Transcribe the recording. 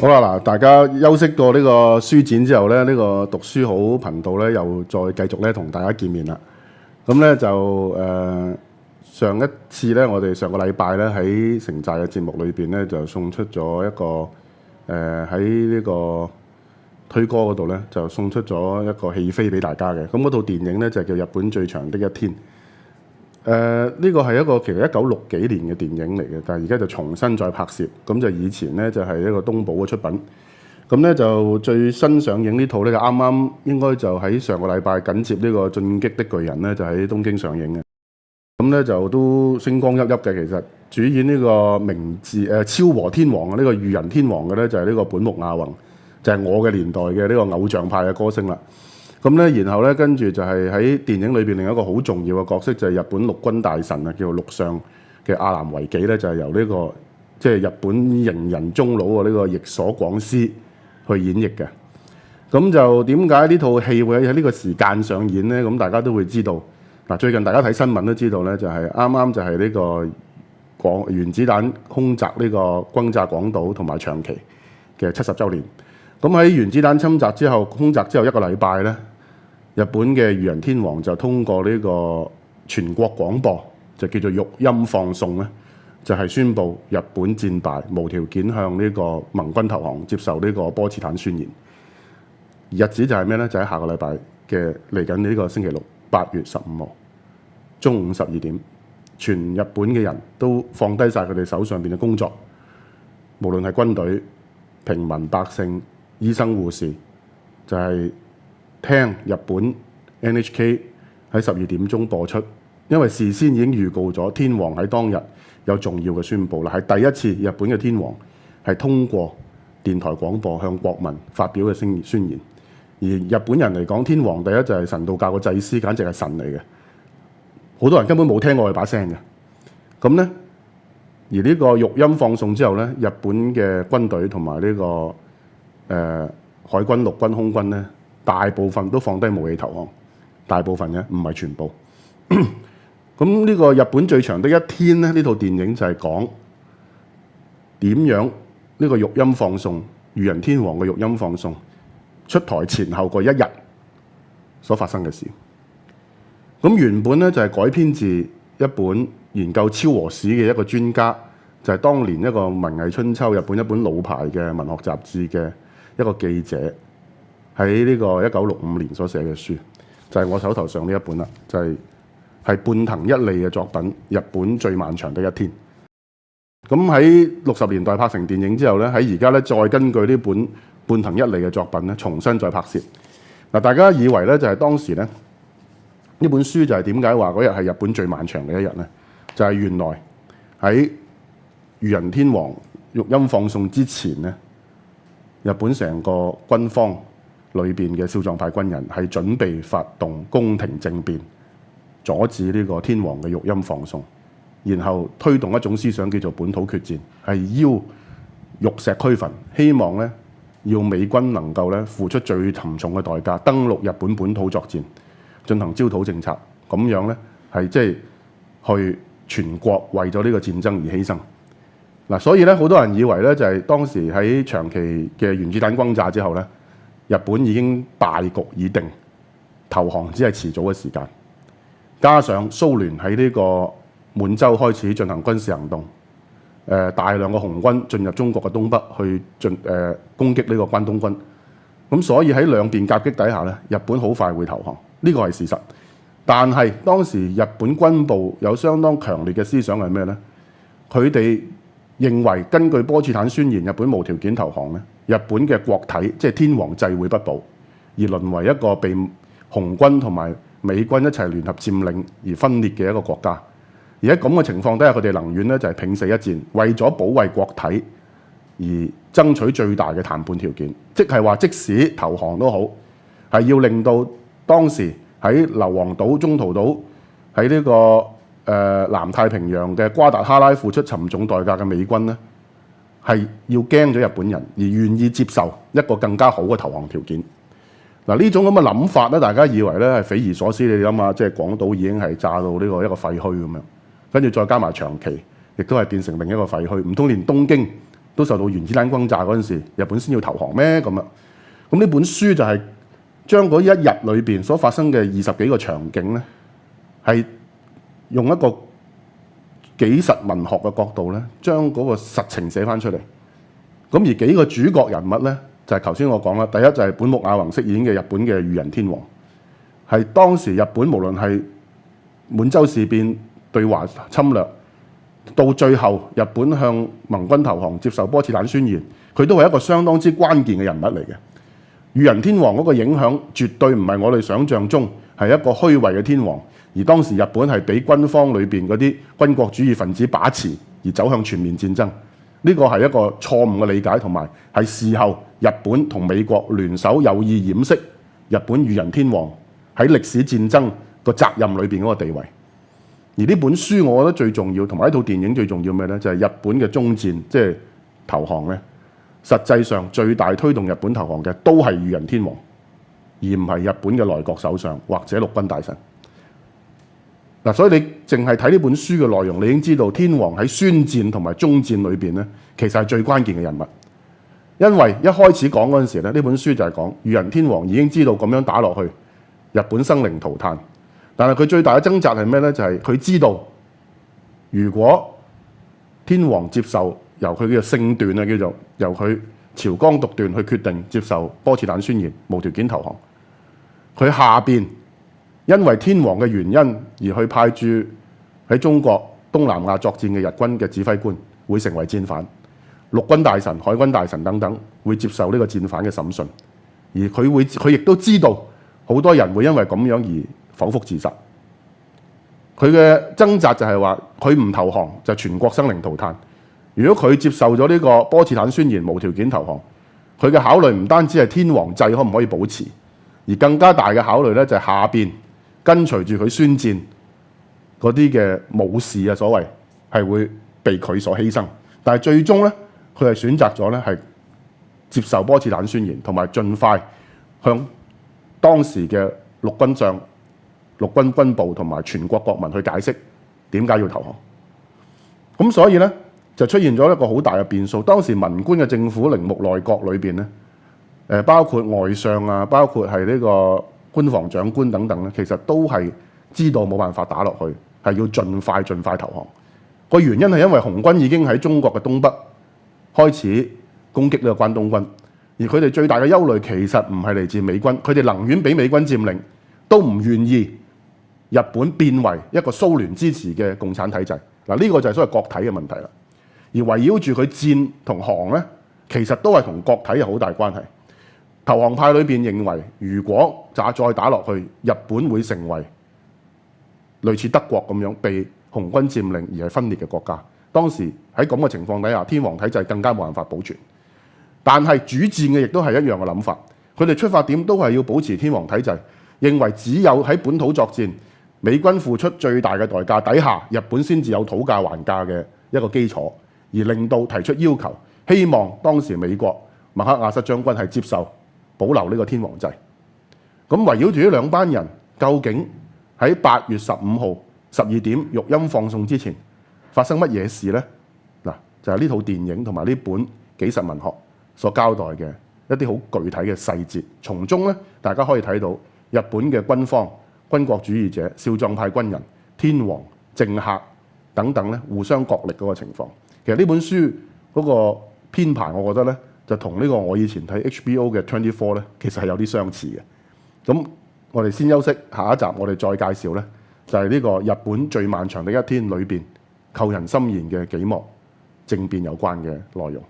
好啦，嗱，大家休息過呢個書展之後咧，呢個讀書好頻道咧又再繼續咧同大家見面啦。咁咧就上一次咧，我哋上個禮拜咧喺城寨嘅節目裏邊咧就送出咗一個喺呢個推歌嗰度咧就送出咗一個戲飛俾大家嘅。咁嗰套電影咧就叫《日本最長的一天》。呢個係一個其實1960幾年嘅電影嚟嘅，但係而家就重新再拍攝。咁就以前咧就係一個東寶嘅出品。咁咧就最新上映呢套咧就啱啱應該就喺上個禮拜緊接呢個《進擊的巨人》咧就喺東京上映嘅。咁咧就都星光熠熠嘅，其實主演呢個明治昭和天皇嘅呢個裕仁天皇嘅咧就係呢個本木亞宏，就係我嘅年代嘅呢個偶像派嘅歌星啦。咁咧，然後咧，跟住就係喺電影裏邊另一個好重要嘅角色，就係日本陸軍大臣啊，叫做陸上嘅阿南惟幾咧，就係由呢個即係日本型人中老啊呢個役所廣司去演繹嘅。咁就點解呢套戲會喺呢個時間上演咧？咁大家都會知道。嗱，最近大家睇新聞都知道咧，就係啱啱就係呢個原子彈空襲呢個轟炸廣島同埋長崎嘅70週年。咁喺原子彈侵襲之後，空襲之後一個禮拜咧。日本嘅裕仁天皇就通過呢個全國廣播，就叫做育音放送咧，就係宣布日本戰敗，無條件向呢個盟軍投降，接受呢個波茨坦宣言。日子就係咩咧？就喺下個禮拜嘅嚟緊呢個星期六8月15號中午12點，全日本嘅人都放低晒佢哋手上邊嘅工作，無論係軍隊、平民百姓、醫生護士，就係聽日本 NHK 喺12點鐘播出，因為事先已經預告咗天皇喺當日有重要嘅宣佈啦，係第一次日本嘅天皇係通過電台廣播向國民發表嘅宣言。而日本人嚟講，天皇第一就係神道教嘅祭司，簡直係神嚟嘅，好多人根本冇聽過佢把聲嘅。咁咧，而呢個育音放送之後咧，日本嘅軍隊同埋呢個海軍、陸軍、空軍咧。大部分都放低武器投降，大部分嘅唔係全部。咁呢個日本最長的一天咧，呢套電影就係講點樣呢個育音放送，裕仁天皇嘅育音放送出台前後嗰一日所發生嘅事。咁原本咧就係改編自一本研究昭和史嘅一個專家，就係當年一個文藝春秋日本一本老牌嘅文學雜誌嘅一個記者。喺呢個1965年所寫嘅書，就係我手頭上呢一本啦，就係半藤一利嘅作品《日本最漫長的一天》。咁喺60年代拍成電影之後咧，喺而家咧再根據呢本半藤一利嘅作品咧，重新再拍攝。嗱，大家以為咧就係當時咧呢本書就係點解話嗰日係日本最漫長嘅一日咧？就係原來喺裕仁天皇育音放送之前咧，日本成個軍方裏邊嘅少壯派軍人係準備發動宮廷政變，阻止呢個天皇嘅育音放送，然後推動一種思想叫做本土決戰，係要玉石俱焚，希望咧要美軍能夠咧付出最沉重嘅代價，登陸日本本土作戰，進行焦土政策，咁樣咧係即係去全國為咗呢個戰爭而犧牲。嗱，所以咧好多人以為咧就係當時喺長崎嘅原子彈轟炸之後咧，日本已經敗局已定，投降只係遲早嘅時間。加上蘇聯喺呢個滿洲開始進行軍事行動，大量嘅紅軍進入中國嘅東北去攻擊呢個關東軍。咁所以喺兩邊夾擊底下咧，日本好快會投降，呢個係事實。但係當時日本軍部有相當強烈嘅思想係咩呢？佢哋認為根據波茨坦宣言，日本無條件投降咧，日本嘅國體即係天皇制會不保，而淪為一個被紅軍同埋美軍一齊聯合佔領而分裂嘅一個國家。而喺咁嘅情況底下，佢哋寧願咧就係拼死一戰，為咗保衛國體而爭取最大嘅談判條件，即係話即使投降都好，係要令到當時喺硫磺島、中途島喺呢個南太平洋嘅瓜達哈拉付出沉重代價嘅美軍咧，係要驚咗日本人，而願意接受一個更加好嘅投降條件。嗱，呢種咁嘅諗法咧，大家以為咧係匪夷所思。你諗下，即係廣島已經係炸到呢個一個廢墟咁樣，跟住再加埋長崎，亦都係變成另一個廢墟。唔通連東京都受到原子彈轟炸嗰陣時，日本先要投降咩？咁呢本書就係將嗰一日裏邊所發生嘅20幾個場景咧，係用一個紀實文學嘅角度咧，將嗰個實情寫翻出嚟。咁而幾個主角人物咧，就係頭先我講啦。第一就係本木雅弘飾演嘅日本嘅裕仁天皇，係當時日本無論係滿洲事變對華侵略，到最後日本向盟軍投降接受波茨坦宣言，佢都係一個相當之關鍵嘅人物嚟嘅。裕仁天皇嗰個影響絕對唔係我哋想象中係一個虛偽嘅天皇，而當時日本係俾軍方裏邊嗰啲軍國主義分子把持而走向全面戰爭。呢個係一個錯誤嘅理解，同埋係事後日本同美國聯手有意掩飾日本裕仁天皇喺歷史戰爭個責任裏邊嗰個地位。而呢本書我覺得最重要，同埋呢套電影最重要咩呢？就係日本嘅終戰，即係投降呢。實際上最大推動日本投降嘅都係裕仁天皇，而唔係日本嘅內閣首相或者陸軍大臣。嗱，所以你淨係睇呢本書嘅內容，你已經知道天皇喺宣戰同埋終戰裏邊咧，其實係最關鍵嘅人物。因為一開始講嗰陣時咧，呢本書就係講裕仁天皇已經知道咁樣打落去，日本生靈塗炭。但係佢最大嘅掙扎係咩呢？就係佢知道，如果天皇接受由佢嘅聖斷啊，叫做由佢朝綱獨斷去決定接受波茨坦宣言，無條件投降，佢下邊因為天皇嘅原因而去派駐喺中國東南亞作戰嘅日軍嘅指揮官會成為戰犯，陸軍大臣、海軍大臣等等會接受呢個戰犯嘅審訊，而佢亦都知道好多人會因為咁樣而剖腹自殺。佢嘅掙扎就係話佢唔投降就全國生靈塗炭，如果佢接受咗呢個波茨坦宣言無條件投降，佢嘅考慮唔單止係天皇制可唔可以保持，而更加大嘅考慮咧就係下邊跟隨住佢宣戰嗰啲嘅武士啊，所謂係會被佢所犧牲。但係最終咧，佢係選擇咗咧係接受波茨坦宣言，同埋盡快向當時嘅陸軍上、陸軍軍部同埋全國國民去解釋點解要投降。咁所以咧就出現咗一個好大嘅變數。當時文官嘅政府鈴木內閣裏邊咧，包括外相啊，包括係呢個官房長官等等咧，其實都係知道冇辦法打落去，係要盡快投降。個原因係因為紅軍已經喺中國嘅東北開始攻擊呢個關東軍，而佢哋最大嘅憂慮其實唔係嚟自美軍，佢哋寧願俾美軍佔領，都唔願意日本變為一個蘇聯支持嘅共產體制。嗱，呢個就係所謂國體嘅問題啦。而圍繞住佢戰同降咧，其實都係同國體有好大關係。投降派裏邊認為，如果再打落去，日本會成為類似德國咁樣被紅軍佔領而係分裂嘅國家。當時喺咁嘅情況底下，天皇體制更加冇辦法保存。但係主戰嘅亦都係一樣嘅諗法，佢哋出發點都係要保持天皇體制，認為只有喺本土作戰，美軍付出最大嘅代價底下，日本先至有討價還價嘅一個基礎，而令到提出要求，希望當時美國麥克阿瑟將軍係接受保留呢個天皇制。咁圍繞住呢兩班人，究竟喺8月15號12點錄音放送之前發生乜嘢事呢？嗱，就係呢套電影同埋呢本紀實文學所交代嘅一啲好具體嘅細節。從中咧，大家可以睇到日本嘅軍方、軍國主義者、少壯派軍人、天皇、政客等等咧，互相角力嗰個情況。其實呢本書嗰個編排，我覺得咧，就同呢個我以前睇 HBO 嘅24咧，其實係有啲相似嘅。咁我哋先休息，下一集我哋再介紹咧，就係呢個日本最漫長的一天裏邊扣人心弦嘅幾幕政變有關嘅內容。